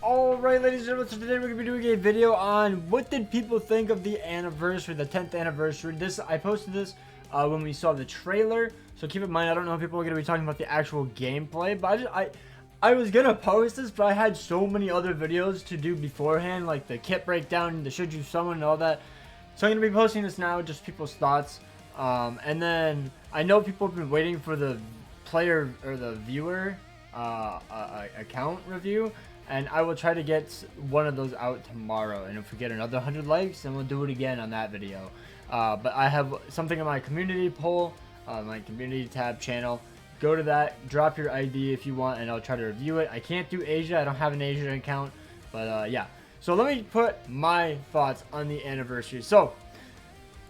Alright, ladies and gentlemen, so today we're going to be doing a video on what did people think of the anniversary, the 10th anniversary. I posted this when we saw the trailer, so keep in mind, I don't know if people are going to be talking about the actual gameplay, but I was going to post this, but I had so many other videos to do beforehand, like the kit breakdown, the should you summon, and all that. So I'm going to be posting this now, just people's thoughts, and then I know people have been waiting for the player or the viewer account review. And I will try to get one of those out tomorrow. And if we get another 100 likes, then we'll do it again on that video. But I have something in my community poll, my community tab channel. Go to that, drop your ID if you want, and I'll try to review it. I can't do Asia. I don't have an Asian account. But yeah. So let me put my thoughts on the anniversary. So,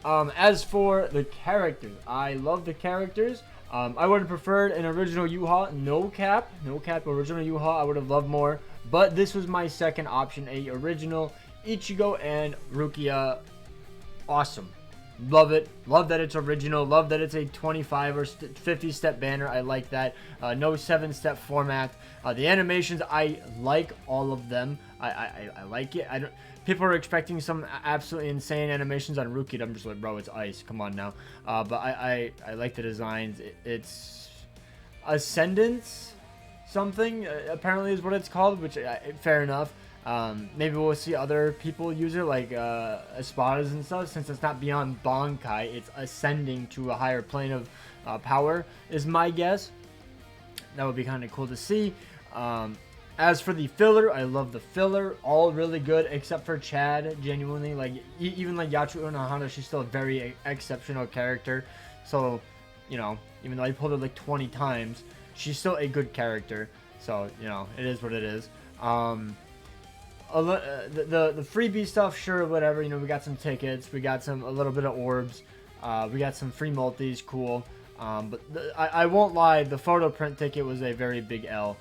as for the characters, I love the characters. I would have preferred an original U-Haul, no cap, original U-Haul. I would have loved more, but this was my second option, a original Ichigo and Rukia. Awesome, love it, love that it's original, love that it's a 25 or 50 step banner. I like that. No 7-step format. The animations, I like all of them. I like it. People are expecting some absolutely insane animations on Rukia. I'm just like, bro, it's ice. Come on now. But I like the designs. It's Ascendance something, apparently is what it's called, which fair enough. Maybe we'll see other people use it, like Espadas and stuff, since it's not beyond Bankai. It's ascending to a higher plane of power, is my guess. That would be kind of cool to see. As for the filler, I love the filler. All really good, except for Chad. Genuinely, like even like Yachu Unohana, she's still a very exceptional character. So, you know, even though I pulled her like 20 times, she's still a good character. So, you know, it is what it is. The freebie stuff, sure, whatever. You know, we got some tickets, we got a little bit of orbs, we got some free multis, cool. But I won't lie, the photo print ticket was a very big L.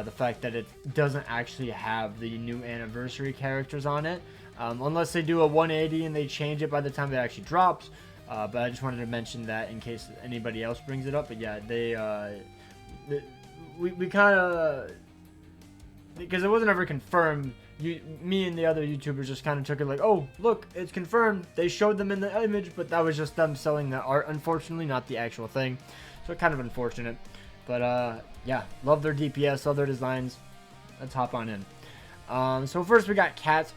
The fact that it doesn't actually have the new anniversary characters on it, unless they do a 180 and they change it by the time it actually drops. But I just wanted to mention that in case anybody else brings it up. But yeah, we kind of, because it wasn't ever confirmed. Me and the other YouTubers just kind of took it like, oh, look, it's confirmed. They showed them in the image, but that was just them selling the art, unfortunately, not the actual thing. So kind of unfortunate. But yeah, love their DPS, love their designs. Let's hop on in. So first we got Cat.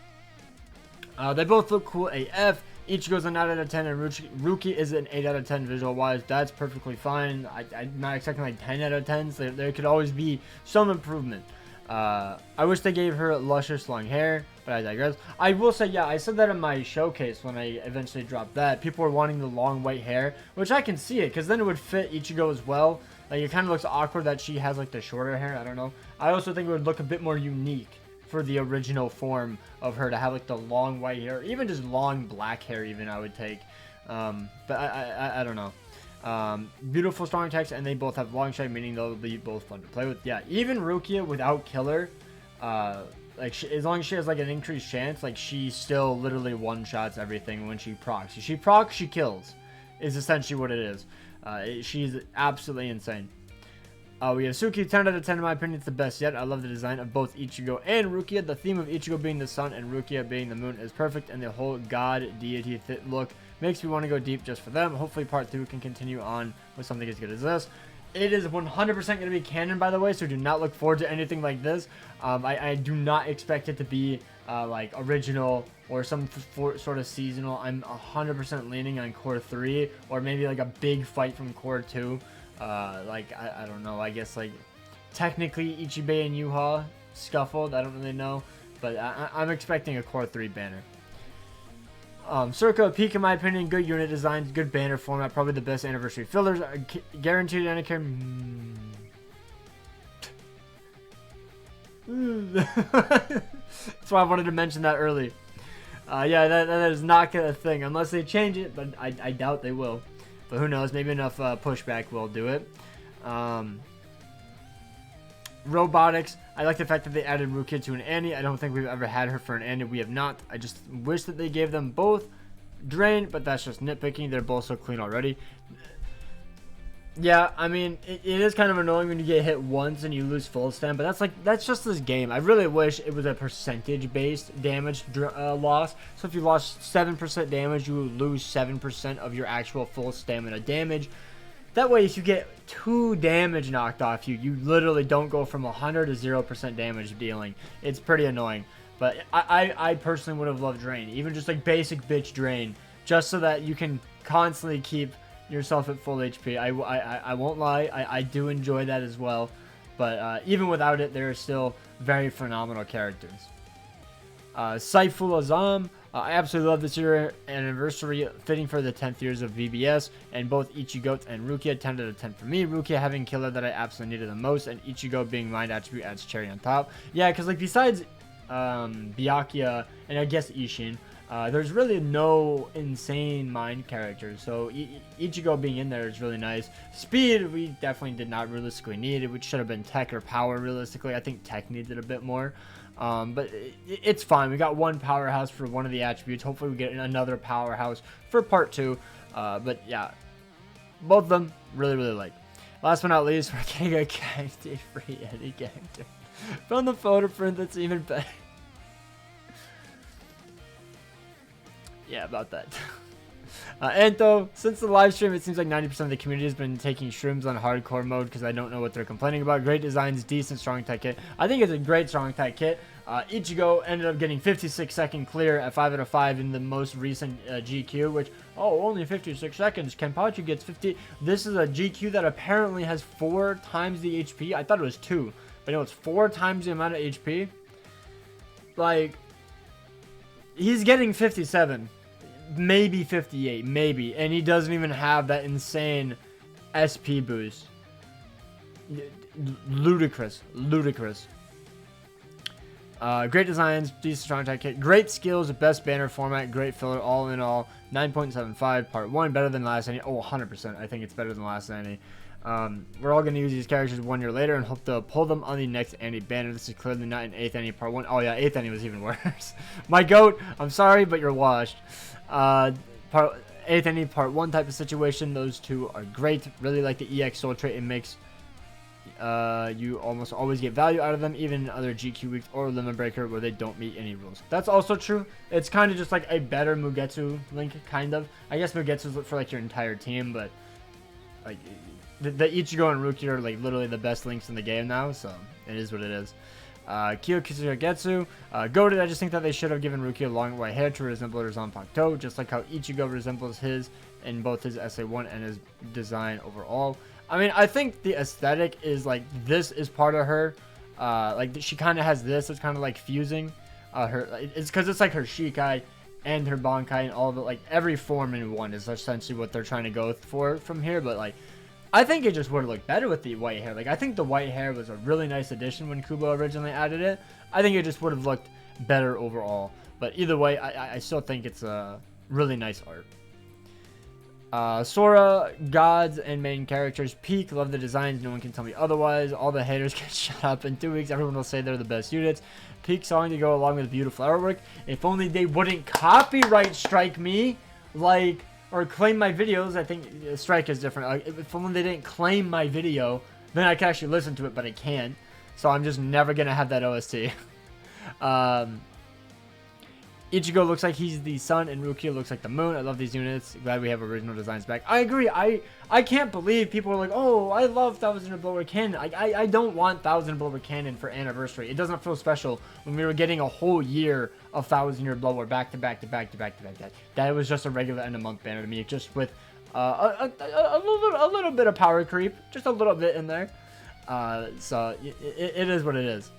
They both look cool AF. Ichigo's a 9 out of 10 and Rukia is an 8 out of 10 visual wise. That's perfectly fine. I'm not expecting like 10 out of 10s. There could always be some improvement. I wish they gave her luscious long hair, but I digress. I will say, yeah, I said that in my showcase when I eventually dropped that. People were wanting the long white hair, which I can see it, because then it would fit Ichigo as well. Like, it kind of looks awkward that she has, like, the shorter hair. I don't know. I also think it would look a bit more unique for the original form of her to have, like, the long white hair. Even just long black hair, even, I would take. But I don't know. Beautiful, strong attacks, and they both have long shot, meaning they'll be both fun to play with. Yeah, even Rukia without killer, like, as long as she has, like, an increased chance, like, she still literally one-shots everything when she procs. If she procs, she kills, is essentially what it is. She's absolutely insane. We have Suki, 10 out of 10 in my opinion. It's the best yet. I love the design of both Ichigo and Rukia. The theme of Ichigo being the sun and Rukia being the moon is perfect, and the whole god deity look makes me want to go deep just for them. Hopefully part 2 can continue on with something as good as this. It is 100% going to be canon, by the way, so do not look forward to anything like this. I do not expect it to be like original or some sort of seasonal. I'm 100% leaning on Core 3 or maybe like a big fight from Core 2. Like, I don't know, I guess like technically Ichibei and Yuha scuffled, I don't really know, but I'm expecting a Core 3 banner. Circa Peak in my opinion, good unit designs, good banner format, probably the best anniversary fillers, guaranteed ANNI That's why I wanted to mention that early. Yeah, that is not a thing unless they change it, but I doubt they will. But who knows? Maybe enough pushback will do it. Robotics. I like the fact that they added Rukia to an ANNI. I don't think we've ever had her for an ANNI. We have not. I just wish that they gave them both Drain, but that's just nitpicking. They're both so clean already. Yeah, I mean, it is kind of annoying when you get hit once and you lose full stem, but that's just this game. I really wish it was a percentage-based damage loss. So if you lost 7% damage, you would lose 7% of your actual full stamina damage. That way, if you get 2 damage knocked off you, you literally don't go from 100 to 0% damage dealing. It's pretty annoying. But I personally would have loved Drain, even just like basic bitch Drain, just so that you can constantly keep yourself at full HP. I won't lie, I do enjoy that as well, but even without it, there are still very phenomenal characters. Saiful Azam, I absolutely love this year anniversary, fitting for the 10th years of VBS, and both Ichigo and Rukia 10 out of 10 for me. Rukia having killer that I absolutely needed the most, and Ichigo being mind attribute adds cherry on top. Yeah, because like besides Byakuya and I guess Ishin, there's really no insane mind characters, so Ichigo being in there is really nice. Speed, we definitely did not realistically need it, which should have been Tech or Power realistically. I think Tech needed a bit more, but it's fine. We got one powerhouse for one of the attributes. Hopefully we get another powerhouse for part 2, but yeah, both of them really like. Last but not least, we're getting a character free ANNI character from the photo print. That's even better. Yeah, about that. Anto, since the live stream, it seems like 90% of the community has been taking shrooms on hardcore mode because I don't know what they're complaining about. Great designs, decent strong tech kit. I think it's a great strong tech kit. Ichigo ended up getting 56-second clear at 5 out of 5 in the most recent GQ, which, only 56 seconds. Kenpachi gets 50. This is a GQ that apparently has 4 times the HP. I thought it was 2, but it's 4 times the amount of HP. Like, he's getting 57. Maybe 58, maybe, and he doesn't even have that insane SP boost. Ludicrous. Great designs, decent strong tech kit, great skills, best banner format, great filler, all in all. 9.75 part 1, better than last ANNI. 100%. I think it's better than last ANNI. We're all going to use these characters 1 year later and hope to pull them on the next ANNI banner. This is clearly not an 8th ANNI part 1. Oh yeah, 8th ANNI was even worse. My goat, I'm sorry, but you're washed. 8th ANNI part 1 type of situation. Those two are great. Really like the EX soul trait. It makes you almost always get value out of them, even in other GQ weeks or Limit Breaker where they don't meet any rules. That's also true. It's kind of just like a better Mugetsu link, kind of. I guess Mugetsu's for like your entire team, but like the Ichigo and Rukia are like literally the best links in the game now, so it is what it is. Kyokusugetsu, goated. I just think that they should have given Rukia long white hair to resemble her Zanpakuto, just like how Ichigo resembles his in both his SA1 and his design overall. I mean, I think the aesthetic is like, this is part of her, like she kind of has this, it's kind of like fusing her, it's because it's like her Shikai and her Bankai and all of it, like every form in one is essentially what they're trying to go for from here. But like, I think it just would have looked better with the white hair. Like, I think the white hair was a really nice addition when Kubo originally added it. I think it just would have looked better overall. But either way, I still think it's a really nice art. Sora, gods, and main characters. Peak, love the designs. No one can tell me otherwise. All the haters get shut up. In 2 weeks, everyone will say they're the best units. Peak song to go along with beautiful artwork. If only they wouldn't copyright strike me, like, or claim my videos. I think strike is different. If only they didn't claim my video, then I could actually listen to it, but I can't. So I'm just never gonna have that OST. Ichigo looks like he's the sun, and Rukia looks like the moon. I love these units. Glad we have original designs back. I agree. I can't believe people are like, oh, I love 1000 Year Blower Cannon. I don't want 1000 Blower Cannon for anniversary. It doesn't feel special when we were getting a whole year of 1000 Year Blower back to back to back to back to back. That was just a regular end of month banner to me, just with a little bit of power creep, just a little bit in there. So it is what it is.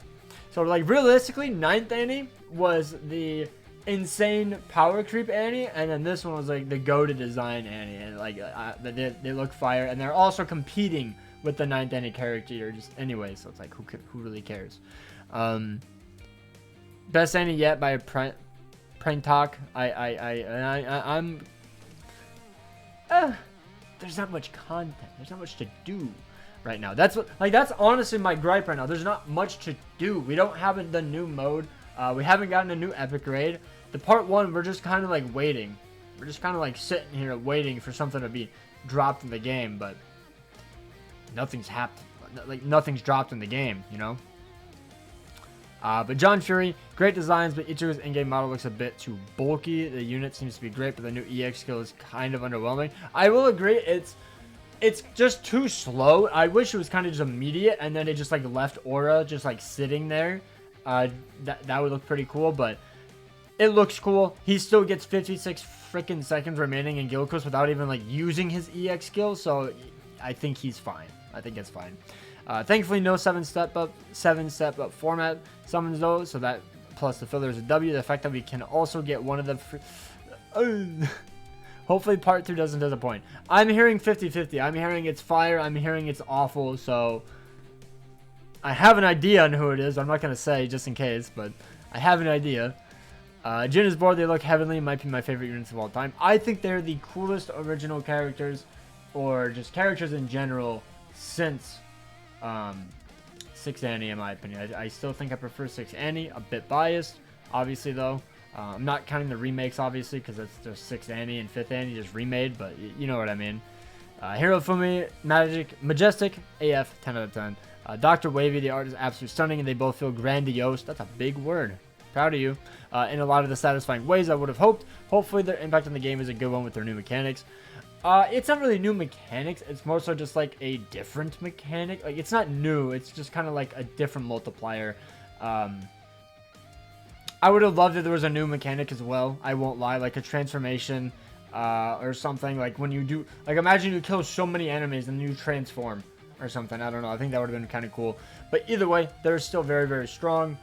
So like realistically, 9th ANNI was the insane power creep ANNI, and then this one was like the go-to design ANNI, and like they look fire, and they're also competing with the 9th ANNI character just anyway, so it's like who really cares. Best ANNI yet by Prank Talk. I'm there's not much content, there's not much to do right now. That's honestly my gripe right now. There's not much to do. We don't have the new mode. We haven't gotten a new epic raid. The part 1, we're just kind of like waiting. We're just kind of like sitting here waiting for something to be dropped in the game. But nothing's happened. Like, nothing's dropped in the game, you know? But John Fury, great designs, but Ichigo's in-game model looks a bit too bulky. The unit seems to be great, but the new EX skill is kind of underwhelming. I will agree, it's just too slow. I wish it was kind of just immediate, and then it just, like, left Aura just, like, sitting there. That would look pretty cool, but it looks cool. He still gets 56 freaking seconds remaining in Guild Quest without even, like, using his EX skill, so I think he's fine. I think it's fine. Thankfully, no 7-step up format summons though, so that plus the filler is a W. The fact that we can also get one of the hopefully part 2 doesn't disappoint. I'm hearing 50-50. I'm hearing it's fire. I'm hearing it's awful. So I have an idea on who it is. I'm not gonna say just in case, but I have an idea. Jin is bored. They look heavenly. Might be my favorite units of all time. I think they're the coolest original characters, or just characters in general, since 6 ANNI, in my opinion. I still think I prefer 6 ANNI. A bit biased, obviously, though. I'm not counting the remakes, obviously, because it's just 6 ANNI and 5th ANNI just remade, but you know what I mean. Hero Fumi, Majestic, AF, 10 out of 10. Dr. Wavy, the art is absolutely stunning, and they both feel grandiose. That's a big word. Proud of you. In a lot of the satisfying ways I would have hoped. Hopefully their impact on the game is a good one with their new mechanics. It's not really new mechanics. It's more so just like a different mechanic. Like, it's not new. It's just kind of like a different multiplier. I would have loved if there was a new mechanic as well. I won't lie. Like a transformation or something. Like when you do... Like imagine you kill so many enemies and you transform or something. I don't know. I think that would have been kind of cool. But either way, they're still very, very strong.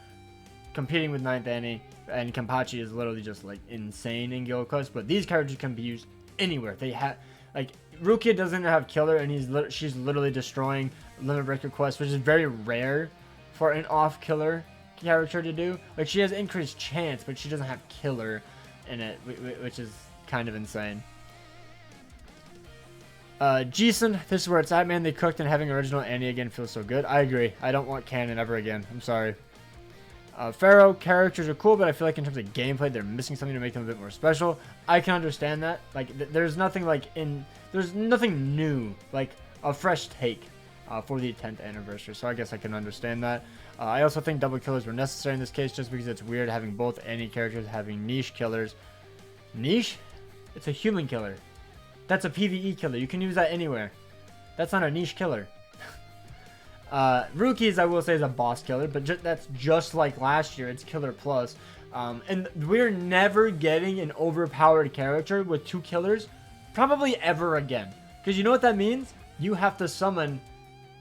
Competing with 9th ANNI. And Kenpachi is literally just like insane in Guild Quest. But these characters can be used anywhere. They have... Like, Rukia doesn't have killer, and she's literally destroying Limit Breaker quests, which is very rare for an off-killer character to do. Like, she has increased chance, but she doesn't have killer in it, which is kind of insane. Jason, this is where it's at, man. They cooked, and having original ANNI again feels so good. I agree. I don't want canon ever again. I'm sorry. Pharaoh, characters are cool, but I feel like in terms of gameplay, they're missing something to make them a bit more special. I can understand that. Like, there's nothing there's nothing new, like a fresh take for the 10th anniversary. So I guess I can understand that. I also think double killers were necessary in this case, just because it's weird having both ANNI characters having niche killers. Niche? It's a human killer. That's a PvE killer. You can use that anywhere. That's not a niche killer. Rookies, I will say, is a boss killer, but that's just like last year. It's killer plus. And we're never getting an overpowered character with 2 killers, probably ever again. Because you know what that means? You have to summon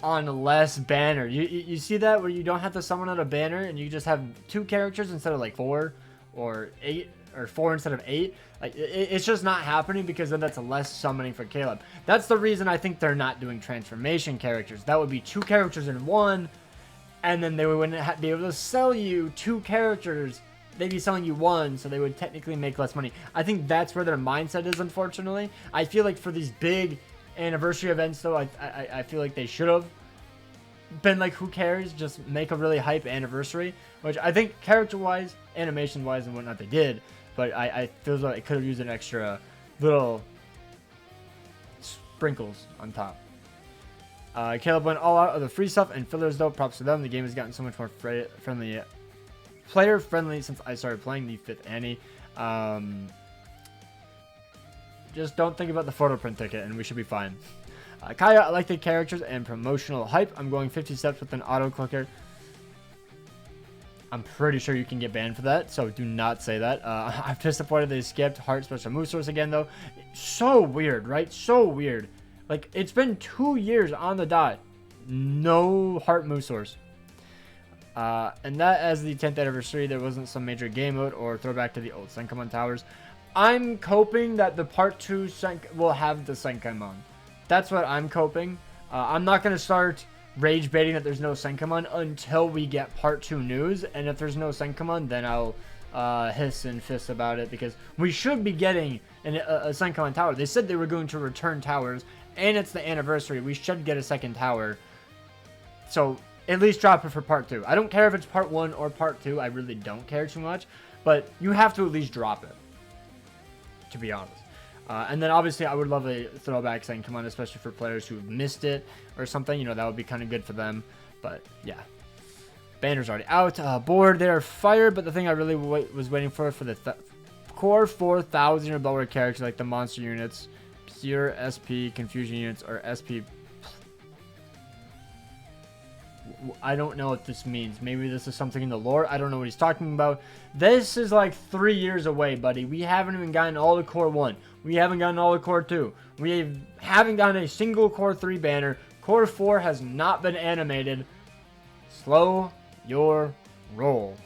on less banner. You see that, where you don't have to summon on a banner, and you just have 2 characters instead of like 4 or 8, or 4 instead of 8. Like, it's just not happening, because then that's less summoning for Caleb. That's the reason I think they're not doing transformation characters. That would be 2 characters in one, and then they wouldn't be able to sell you 2 characters. They'd be selling you 1, so they would technically make less money. I think that's where their mindset is, unfortunately. I feel like for these big anniversary events, though, I feel like they should have been like, who cares? Just make a really hype anniversary, which I think character-wise, animation-wise, and whatnot, they did. But I feel like it could have used an extra little sprinkles on top. Caleb went all out of the free stuff and fillers, though. Props to them. The game has gotten so much more player-friendly since I started playing the 5th ANNI. Just don't think about the photo print ticket, and we should be fine. Kaya, I like the characters and promotional hype. I'm going 50 steps with an auto clicker. I'm pretty sure you can get banned for that, so do not say that. I'm disappointed they skipped Heart Special Move Source again, though. So weird, right? So weird. Like, it's been 2 years on the dot. No Heart Move Source. And that, as the 10th anniversary, there wasn't some major game mode or throwback to the old Senkaimon Towers. I'm coping that the Part 2 will have the Senkaimon. That's what I'm coping. I'm not going to start rage baiting that there's no Senkaimon until we get Part 2 news, and if there's no Senkaimon, then I'll hiss and fist about it, because we should be getting a Senkaimon tower. They said they were going to return towers, and it's the anniversary. We should get a second tower, so at least drop it for Part 2. I don't care if it's Part 1 or Part 2. I really don't care too much, but you have to at least drop it, to be honest. And then obviously I would love a throwback saying come on, especially for players who've missed it or something. You know, that would be kind of good for them. But yeah, banner's already out. Board, they're fired. But the thing I really was waiting for the core 4,000 or lower characters, like the monster units, pure SP confusion units, or SP. I don't know what this means. Maybe this is something in the lore. I don't know what he's talking about. This is like 3 years away, buddy. We haven't even gotten all the core 1. We haven't gotten all the core 2. We haven't gotten a single core 3 banner. Core 4 has not been animated. Slow your roll.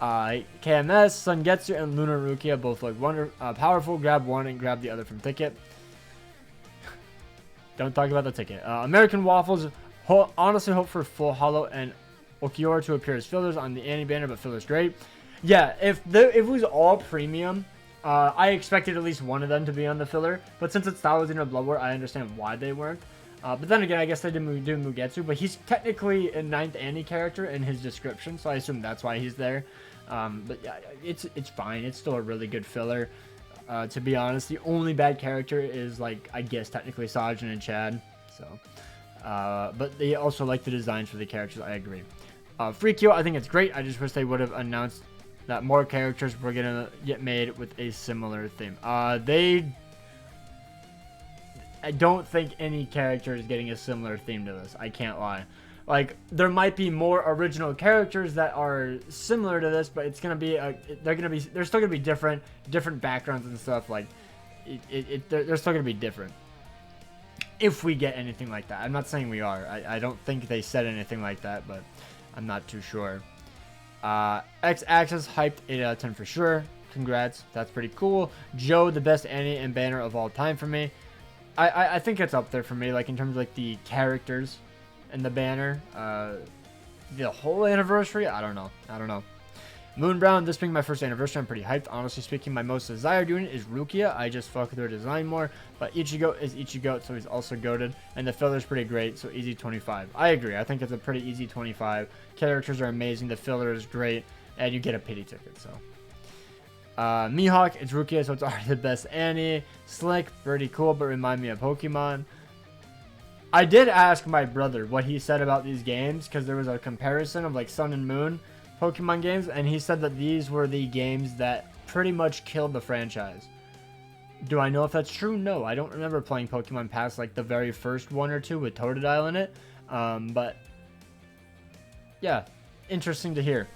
KMS, Sungetsu, and Lunar Rukia both look powerful. Grab one and grab the other from ticket. Don't talk about the ticket. American Waffles. Honestly hope for full hollow and Okiora to appear as fillers on the Annie banner, but fillers great. Yeah, if it was all premium, I expected at least one of them to be on the filler. But since it's Thousand of Blood War, I understand why they weren't. But then again, I guess they didn't do Mugetsu, but he's technically a 9th Annie character in his description, so I assume that's why he's there. But yeah, it's fine. It's still a really good filler. To be honest, the only bad character is, like, I guess technically Sajin and Chad. So, but they also like the designs for the characters. I agree. Freakyo, I think it's great. I just wish they would have announced that more characters were gonna get made with a similar theme. I don't think any character is getting a similar theme to this. I can't lie. Like, there might be more original characters that are similar to this, but it's gonna be they're still gonna be different backgrounds and stuff. Like, they're still gonna be different. If we get anything like that, I'm not saying we are. I don't think they said anything like that, but I'm not too sure. X-Axis hyped 8 out of 10 for sure. Congrats, that's pretty cool. Joe, the best Annie and banner of all time for me. I think it's up there for me, like in terms of like the characters and the banner. The whole anniversary, I don't know. Moonbrown, this being my first anniversary, I'm pretty hyped. Honestly speaking, my most desired unit is Rukia. I just fuck with her design more. But Ichigo is Ichigo, so he's also goated. And the filler's pretty great, so easy 25. I agree. I think it's a pretty easy 25. Characters are amazing. The filler is great. And you get a pity ticket, so. Mihawk, it's Rukia, so it's already the best Annie. Slick, pretty cool, but remind me of Pokemon. I did ask my brother what he said about these games, because there was a comparison of like Sun and Moon Pokemon games, and he said that these were the games that pretty much killed the franchise. Do I know if that's true? No, I don't remember playing Pokemon past like the very first one or two with Totodile in it. But yeah, interesting to hear.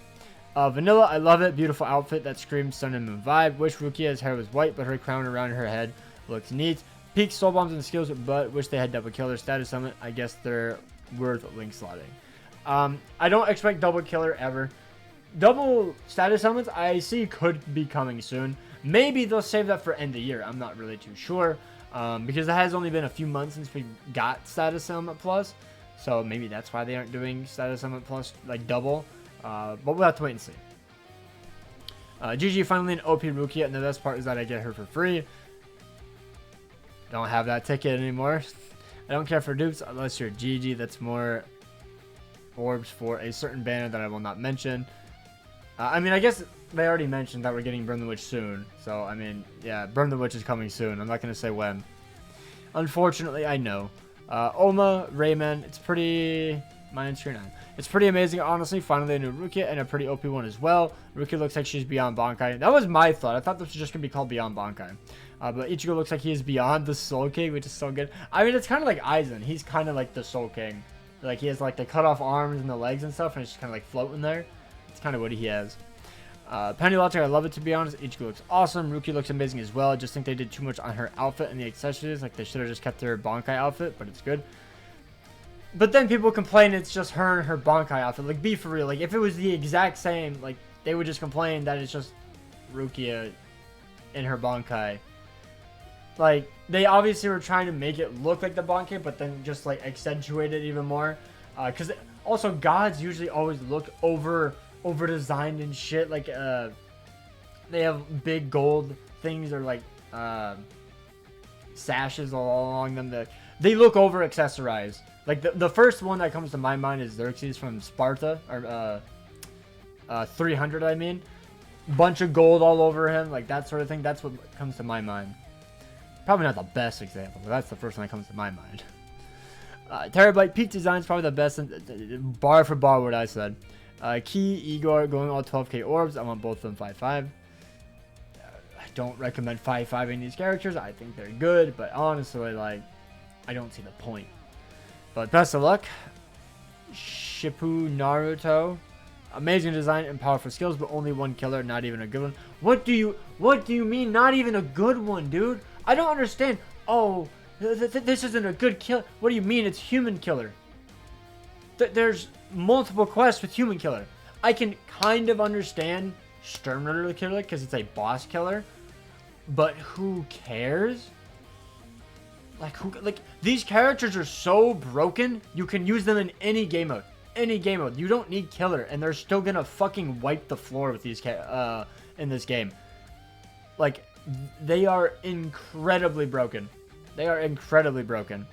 Vanilla, I love it. Beautiful outfit that screams Sun and Moon vibe. Wish Rukia's hair was white, but her crown around her head looks neat. Peak soul bombs and skills, but wish they had double killer status summon. I guess they're worth link slotting. I don't expect double killer ever. Double status summons I see could be coming soon. Maybe they'll save that for end of the year. I'm not really too sure. Because it has only been a few months since we got status summon plus. So maybe that's why they aren't doing status summon plus like double. But we'll have to wait and see. GG finally an OP Rukia, and the best part is that I get her for free. Don't have that ticket anymore. I don't care for dupes unless you're GG. That's more orbs for a certain banner that I will not mention. I mean, I guess they already mentioned that we're getting Burn the Witch soon. So, I mean, yeah, Burn the Witch is coming soon. I'm not going to say when. Unfortunately, I know. Oma, Rayman, it's pretty... Minus 9. It's pretty amazing, honestly. Finally, a new Rukia and a pretty OP one as well. Rukia looks like she's beyond Bankai. That was my thought. I thought this was just going to be called Beyond Bankai. But Ichigo looks like he is beyond the Soul King, which is so good. I mean, it's kind of like Aizen. He's kind of like the Soul King. Like, he has, like, the cut-off arms and the legs and stuff, and it's just kind of, like, floating there. It's kind of what he has. Penny Logic, I love it, to be honest. Ichigo looks awesome. Rukia looks amazing as well. I just think they did too much on her outfit and the accessories. Like, they should have just kept her Bankai outfit, but it's good. But then people complain it's just her and her Bankai outfit. Like, be for real. Like, if it was the exact same, like, they would just complain that it's just Rukia in her Bankai. Like, they obviously were trying to make it look like the Bankai, but then just, like, accentuate it even more. Because also, gods usually always look over-designed and shit. Like, they have big gold things or, like, sashes all along them. That they look over-accessorized. Like, the first one that comes to my mind is Xerxes from Sparta, or 300, I mean. Bunch of gold all over him, like that sort of thing. That's what comes to my mind. Probably not the best example, but that's the first one that comes to my mind. Terabyte Peak Design is probably the best, bar for bar what I said. Key, Igor, going all 12k orbs. I want both of them 5-5. I don't recommend 5-5ing these characters. I think they're good, but honestly, like, I don't see the point. But best of luck. Shippu Naruto. Amazing design and powerful skills, but only one killer, not even a good one. What do you mean not even a good one, dude? I don't understand. Oh, this isn't a good kill. What do you mean it's human killer? There's multiple quests with human killer. I can kind of understand Exterminator killer because it's a boss killer, but who cares? Like these characters are so broken. You can use them in any game mode. Any game mode. You don't need killer, and they're still gonna fucking wipe the floor with these in this game. Like, they are incredibly broken. They are incredibly broken.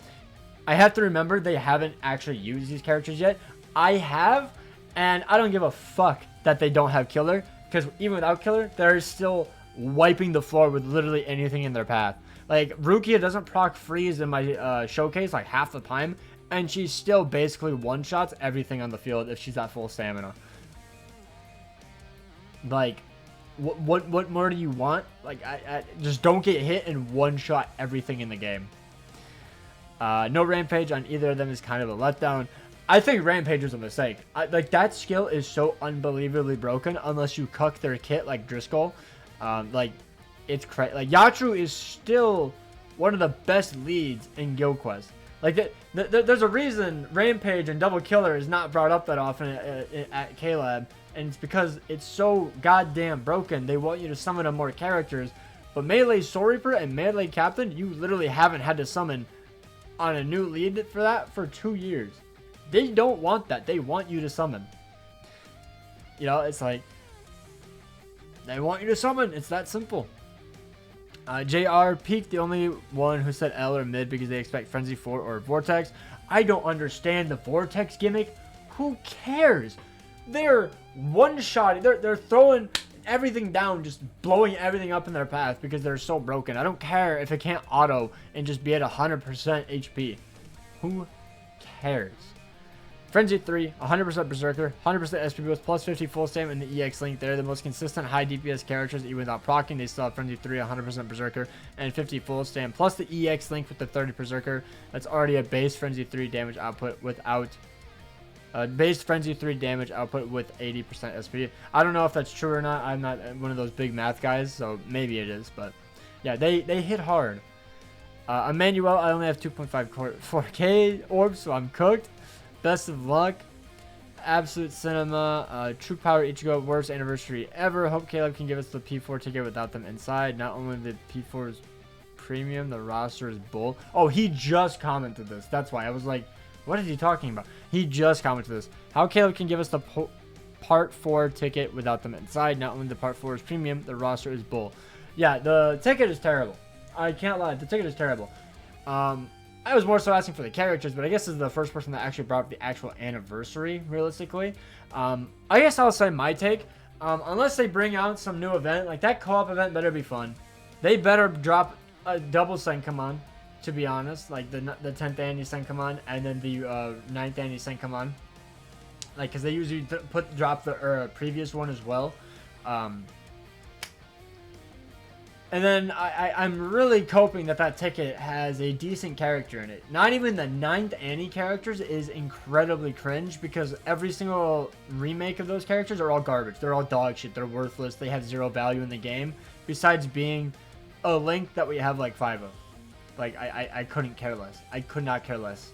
I have to remember they haven't actually used these characters yet. I have, and I don't give a fuck that they don't have killer, because even without killer, they're still wiping the floor with literally anything in their path. Like, Rukia doesn't proc freeze in my showcase like half the time, and she still basically one-shots everything on the field if she's at full stamina. Like, what more do you want? Like, I just don't get hit and one-shot everything in the game. No Rampage on either of them is kind of a letdown. I think Rampage was a mistake. Like, that skill is so unbelievably broken unless you cuck their kit like Driscoll. Like, it's crazy. Like, Yatru is still one of the best leads in Guild Quest. Like, there's a reason Rampage and Double Killer is not brought up that often at K-Lab, and it's because it's so goddamn broken. They want you to summon on more characters, but Melee Soul Reaper and Melee Captain, you literally haven't had to summon on a new lead for that for 2 years. They don't want that. They want you to summon. You know, it's like, they want you to summon. It's that simple. JR Peak, the only one who said L or mid because they expect Frenzy 4 or Vortex. I don't understand the Vortex gimmick. Who cares? They're one-shotting. They're throwing everything down, just blowing everything up in their path because they're so broken. I don't care if it can't auto and just be at 100% HP. Who cares? Frenzy 3, 100% Berserker, 100% SP boost, plus 50 full stam, and the EX Link. They're the most consistent high DPS characters, even without proccing. They still have Frenzy 3, 100% Berserker, and 50 full stam, plus the EX Link with the 30 Berserker. That's already a base Frenzy 3 damage output without... base Frenzy 3 damage output with 80% SP. I don't know if that's true or not. I'm not one of those big math guys, so maybe it is, but... yeah, they hit hard. Emmanuel, I only have 2.4k orbs, so I'm cooked. Best of luck. Absolute Cinema. True Power Ichigo. Worst anniversary ever. Hope Caleb can give us the P4 ticket without them inside. Not only the P4 is premium, the roster is bull. Oh, he just commented this. That's why. I was like, what is he talking about? He just commented this. How Caleb can give us the Part 4 ticket without them inside. Not only the Part 4 is premium, the roster is bull. Yeah, the ticket is terrible. I can't lie. The ticket is terrible. I was more so asking for the characters, but I guess this is the first person that actually brought up the actual anniversary, realistically. I guess I'll say my take. Unless they bring out some new event, like that co-op event better be fun. They better drop a double Senkaman, to be honest. Like the 10th ANNI Senkaman and then the 9th ANNI Senkaman. Like, because they usually drop the previous one as well. And then I'm really hoping that ticket has a decent character in it. Not even the 9th ANNI characters is incredibly cringe because every single remake of those characters are all garbage. They're all dog shit. They're worthless. They have zero value in the game besides being a Link that we have like 5 of. Like, I couldn't care less. I could not care less.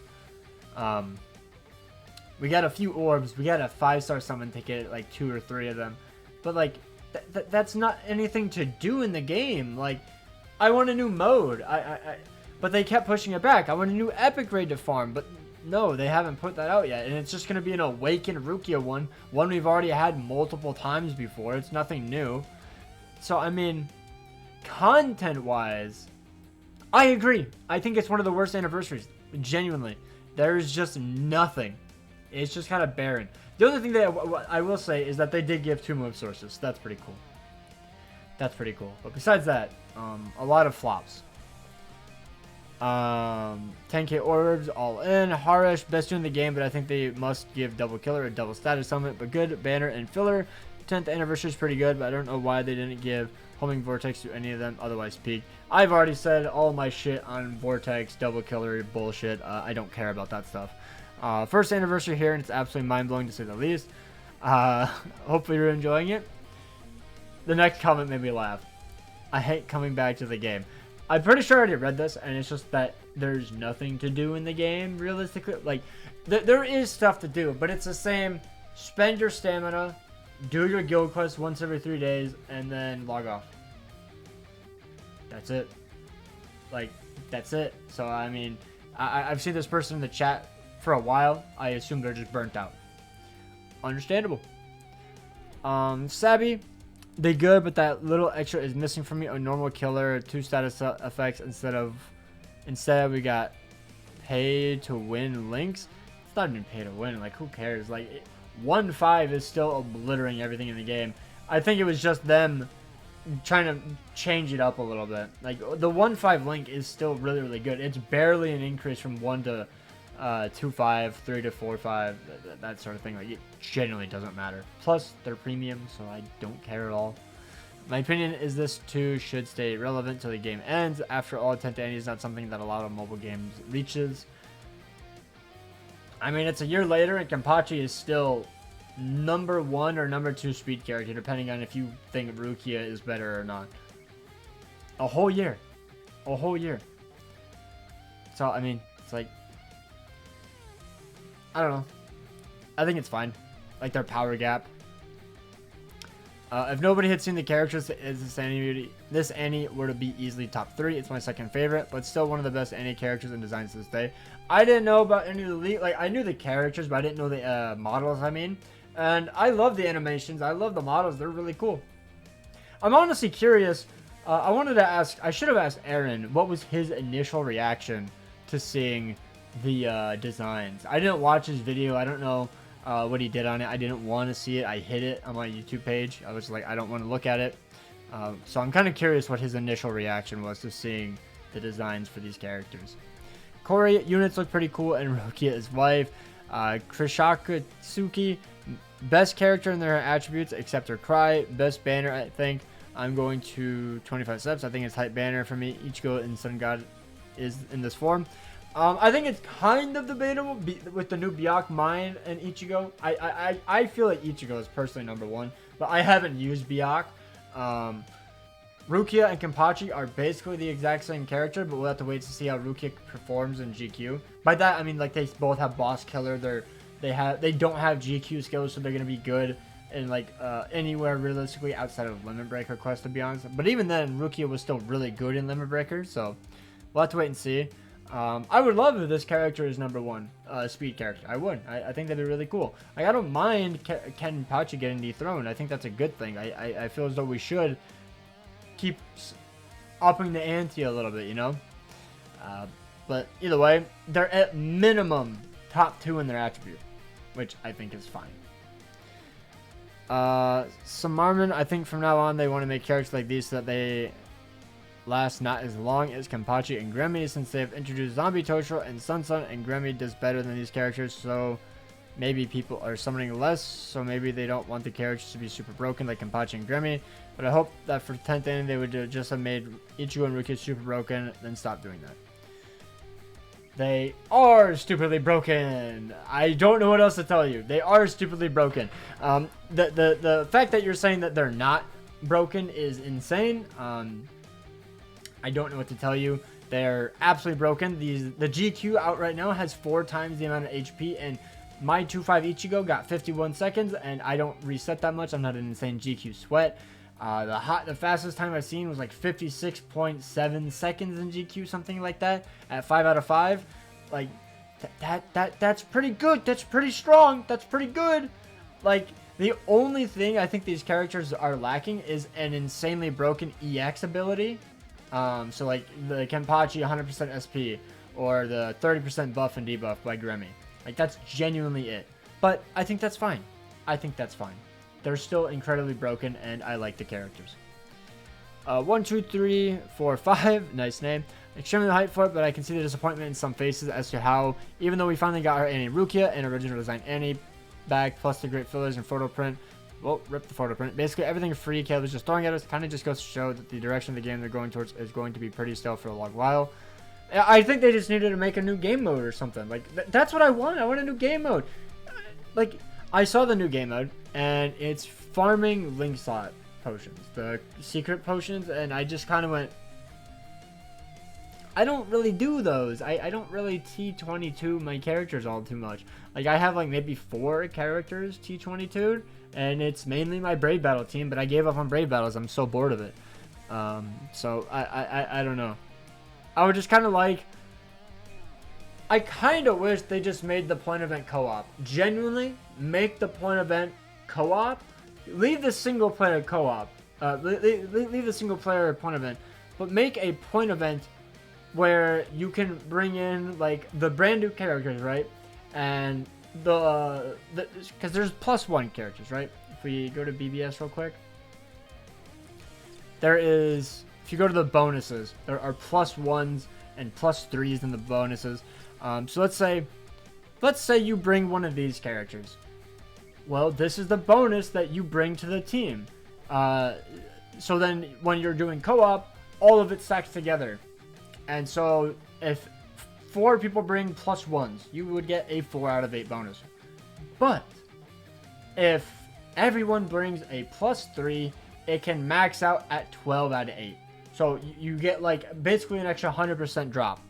We got a few orbs. We got a 5-star summon ticket, like 2 or 3 of them. But like... that's not anything to do in the game. Like, I want a new mode. But they kept pushing it back. I want a new epic raid to farm. But no, they haven't put that out yet. And it's just going to be an Awakened Rukia one we've already had multiple times before. It's nothing new. So, I mean, content-wise, I agree. I think it's one of the worst anniversaries. Genuinely. There's just nothing. It's just kind of barren. The other thing that I will say is that they did give 2 move sources. That's pretty cool. That's pretty cool. But besides that, a lot of flops. 10k orbs, all in. Harish, best dude in the game, but I think they must give double killer a double status summit, but good. Banner and filler. 10th anniversary is pretty good, but I don't know why they didn't give homing vortex to any of them, otherwise peak. I've already said all my shit on vortex, double killer bullshit. I don't care about that stuff. First anniversary here, and it's absolutely mind-blowing to say the least. Hopefully you're enjoying it. The next comment made me laugh. I hate coming back to the game. I'm pretty sure I already read this, and it's just that there's nothing to do in the game, realistically. Like, there is stuff to do, but it's the same. Spend your stamina, do your guild quest once every 3 days, and then log off. That's it. Like, that's it. So, I mean, I've seen this person in the chat for a while. I assume they're just burnt out. Understandable. Sabby. They good, but that little extra is missing from me. A normal killer, 2 status effects instead we got pay to win links. It's not even pay to win. Like, who cares? Like, 1.5 is still obliterating everything in the game. I think it was just them trying to change it up a little bit. Like, the 1.5 link is still really, really good. It's barely an increase from 1 to 2.5, 3 to 4.5, that sort of thing. Like, it genuinely doesn't matter. Plus, they're premium, so I don't care at all. My opinion is this too should stay relevant till the game ends. After all, 10th ANNI is not something that a lot of mobile games reaches. I mean, it's a year later, and Kenpachi is still number 1 or number 2 speed character, depending on if you think Rukia is better or not. A whole year. A whole year. So, I mean, it's like, I don't know. I think it's fine. Like, their power gap. If nobody had seen the characters, this ANNI were to be easily top 3. It's my second favorite, but still one of the best ANNI characters and designs to this day. I didn't know about any of the lead. Like, I knew the characters, but I didn't know the models, I mean. And I love the animations. I love the models. They're really cool. I'm honestly curious. I wanted to ask, I should have asked Aaron, what was his initial reaction to seeing the designs. I didn't watch his video. I don't know what he did on it. I didn't want to see it. I hid it on my YouTube page. I was like, I don't want to look at it. So I'm kind of curious what his initial reaction was to seeing the designs for these characters. Corey units look pretty cool, and Rukia, his wife. Krishakatsuki, best character in their attributes except her cry. Best banner, I think. I'm going to 25 steps. I think it's hype banner for me. Ichigo and Sun God is in this form. I think it's kind of debatable with the new Byakuya Mine and Ichigo. I feel like Ichigo is personally number 1, but I haven't used Byakuya. Rukia and Kenpachi are basically the exact same character, but we'll have to wait to see how Rukia performs in GQ. By that I mean, like, they both have boss killer. They don't have GQ skills, so they're gonna be good in like anywhere realistically outside of Limit Breaker quest, to be honest. But even then, Rukia was still really good in Limit Breaker, so we'll have to wait and see. I would love if this character is number 1 speed character. I would. I think that'd be really cool. Like, I don't mind Kenpachi getting dethroned. I think that's a good thing. I feel as though we should keep upping the ante a little bit, you know? But either way, they're at minimum top 2 in their attribute, which I think is fine. Samarman, I think from now on they want to make characters like these so that they last not as long as Kenpachi and Gremmy, since they have introduced Zombie Toshiro and Sun, and Gremmy does better than these characters, so maybe people are summoning less, so maybe they don't want the characters to be super broken like Kenpachi and Gremmy. But I hope that for 10th ANNI they would just have made Ichigo and Rukia super broken, then stop doing that. They are stupidly broken. I don't know what else to tell you. They are stupidly broken. The fact that you're saying that they're not broken is insane. I don't know what to tell you. They're absolutely broken. The GQ out right now has 4 times the amount of HP, and my 2.5 Ichigo got 51 seconds, and I don't reset that much. I'm not an insane GQ sweat. The fastest time I've seen was like 56.7 seconds in GQ, something like that, at 5 out of 5. Like, that's pretty good. That's pretty strong. That's pretty good. Like, the only thing I think these characters are lacking is an insanely broken EX ability. So like the Kenpachi 100% SP, or the 30% buff and debuff by Gremmy. Like, that's genuinely it. But I think that's fine. I think that's fine. They're still incredibly broken, and I like the characters. 1, 2, 3, 4, 5. Nice name. extremely hyped for it, but I can see the disappointment in some faces as to how, even though we finally got our ANNI Rukia and original design ANNI back, plus the great fillers and photo print, well, rip the photo print. Basically, everything free Caleb was just throwing at us kind of just goes to show that the direction of the game they're going towards is going to be pretty stale for a long while. I think they just needed to make a new game mode or something. Like, that's what I want. I want a new game mode. Like, I saw the new game mode, and it's farming link slot potions, the secret potions, and I just kind of went, I don't really do those. I don't really T22 my characters all too much. Like, I have like maybe 4 characters T22, and it's mainly my Brave Battle team, but I gave up on Brave Battles. I'm so bored of it. So I don't know. I would just kind of like, I kind of wish they just made the point event co-op. Genuinely, make the point event co-op. Leave the single player co-op. Leave the single player point event, but make a point event where you can bring in like the brand new characters, right? And because there's +1 characters, right? If we go to BBS real quick, there is, if you go to the bonuses, there are +1s and +3s in the bonuses. So let's say you bring one of these characters. Well, this is the bonus that you bring to the team. So then when you're doing co-op, all of it stacks together. And so if 4 people bring +1s, you would get a 4 out of 8 bonus. But if everyone brings a +3, it can max out at 12 out of 8. So you get like basically an extra 100% drop.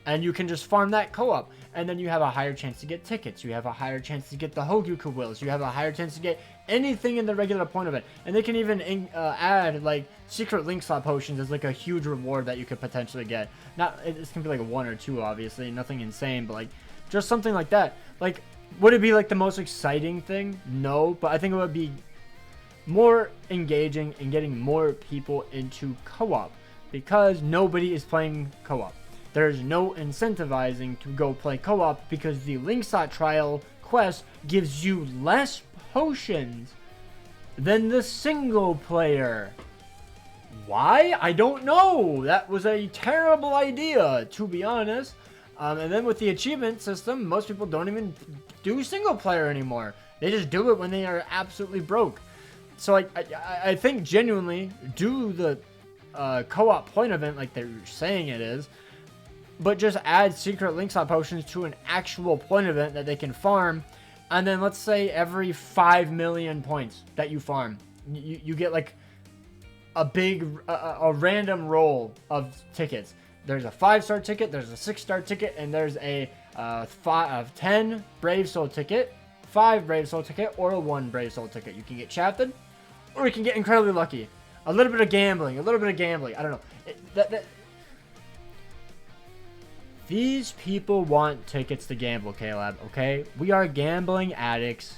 And you can just farm that co-op. And then you have a higher chance to get tickets. You have a higher chance to get the Hogyuku Wills. You have a higher chance to get anything in the regular point event. And they can even add like secret link slot potions as like a huge reward that you could potentially get. Not, it's gonna be like 1 or 2 obviously, nothing insane, but like just something like that. Like, would it be like the most exciting thing? No, but I think it would be more engaging and getting more people into co-op, because nobody is playing co-op. There's no incentivizing to go play co-op because the link slot trial quest gives you less potions than the single player. Why? I don't know. That was a terrible idea, to be honest. And then with the achievement system, most people don't even do single player anymore. They just do it when they are absolutely broke. So I think genuinely do the co-op point event like they're saying it is, but just add secret link slot potions to an actual point event that they can farm. And then let's say every 5 million points that you farm, you get like a big, a random roll of tickets. There's a 5-star ticket, there's a 6-star ticket, and there's a 10 Brave Soul ticket, 5 Brave Soul ticket, or a 1 Brave Soul ticket. You can get shafted, or you can get incredibly lucky. A little bit of gambling, I don't know. These people want tickets to gamble, Caleb, okay? We are gambling addicts.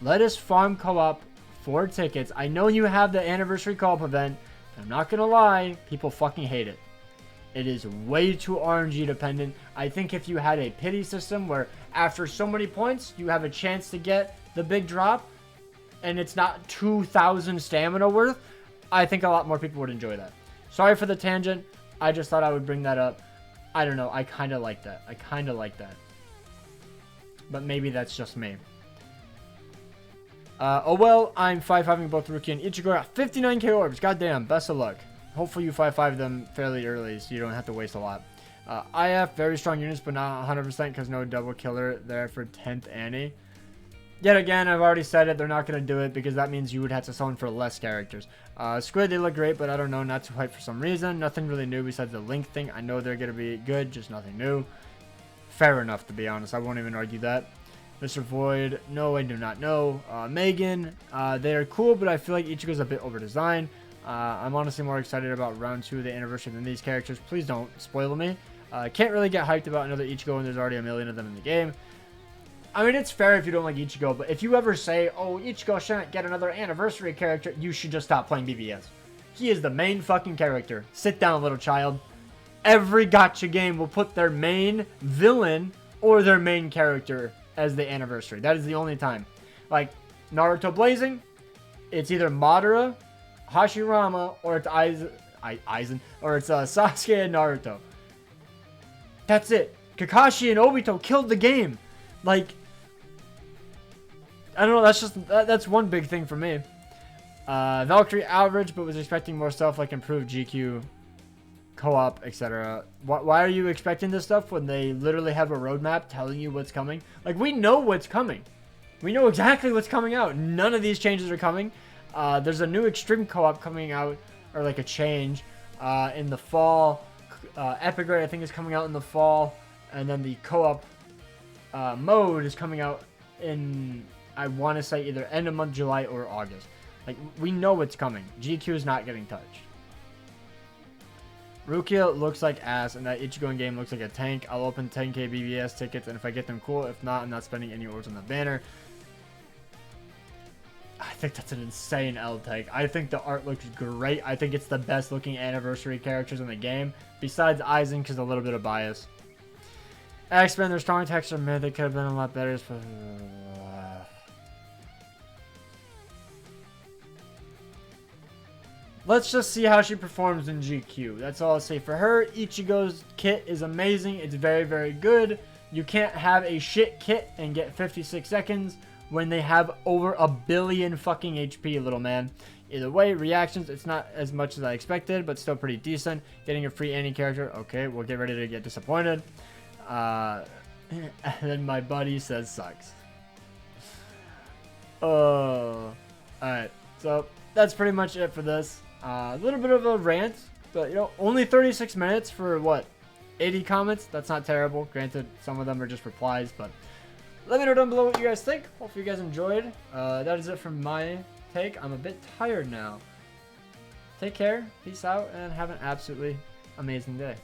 Let us farm co-op for tickets. I know you have the anniversary co-op event. I'm not gonna lie, people fucking hate it. It is way too RNG dependent. I think if you had a pity system where after so many points, you have a chance to get the big drop, and it's not 2,000 stamina worth, I think a lot more people would enjoy that. Sorry for the tangent. I just thought I would bring that up. I don't know. I kind of like that. But maybe that's just me. Oh well, I'm 5-5ing both Rukia and Ichigo at 59k orbs. Goddamn, best of luck. Hopefully you 5-5 them fairly early so you don't have to waste a lot. IF, very strong units, but not 100% because no double killer there for 10th ANNI. Yet again, I've already said it, they're not going to do it because that means you would have to summon for less characters. Squid, they look great, but I don't know, not too hyped for some reason. Nothing really new besides the Link thing. I know they're going to be good, just nothing new. Fair enough, to be honest. I won't even argue that. Mr. Void, no, I do not know. Megan, they are cool, but I feel like Ichigo's a bit over-designed. I'm honestly more excited about round 2 of the anniversary than these characters. Please don't spoil me. Can't really get hyped about another Ichigo when there's already a million of them in the game. I mean, it's fair if you don't like Ichigo, but if you ever say, oh, Ichigo shouldn't get another anniversary character, you should just stop playing BBS. He is the main fucking character. Sit down, little child. Every gacha game will put their main villain or their main character as the anniversary. That is the only time. Like, Naruto Blazing, it's either Madara, Hashirama, or it's Aizen, or it's Sasuke and Naruto. That's it. Kakashi and Obito killed the game. Like, I don't know. That's one big thing for me. Valkyrie average, but was expecting more stuff like improved GQ, co-op, etc. Why are you expecting this stuff when they literally have a roadmap telling you what's coming? Like, we know what's coming. We know exactly what's coming out. None of these changes are coming. There's a new extreme co-op coming out, or like a change, in the fall. Epic Grade, I think, is coming out in the fall. And then the co-op mode is coming out in, I want to say, either end of month, July, or August. Like, we know what's coming. GQ is not getting touched. Rukia looks like ass, and that Ichigo game looks like a tank. I'll open 10k BBS tickets, and if I get them, cool. If not, I'm not spending any orbs on the banner. I think that's an insane L take. I think the art looks great. I think it's the best looking anniversary characters in the game, besides Aizen, because a little bit of bias. X-Men, their strong attacks are mid. They could have been a lot better. But, let's just see how she performs in GQ. That's all I'll say for her. Ichigo's kit is amazing. It's very, very good. You can't have a shit kit and get 56 seconds when they have over 1 billion fucking HP, little man. Either way, reactions, it's not as much as I expected, but still pretty decent. Getting a free ANNI character, okay, we'll get ready to get disappointed. And then my buddy says sucks. Oh, alright, so that's pretty much it for this. A little bit of a rant, but you know, only 36 minutes for what, 80 comments? That's not terrible. Granted, some of them are just replies, but let me know down below what you guys think. Hopefully you guys enjoyed. That is it from my take. I'm a bit tired now. Take care, peace out, and have an absolutely amazing day.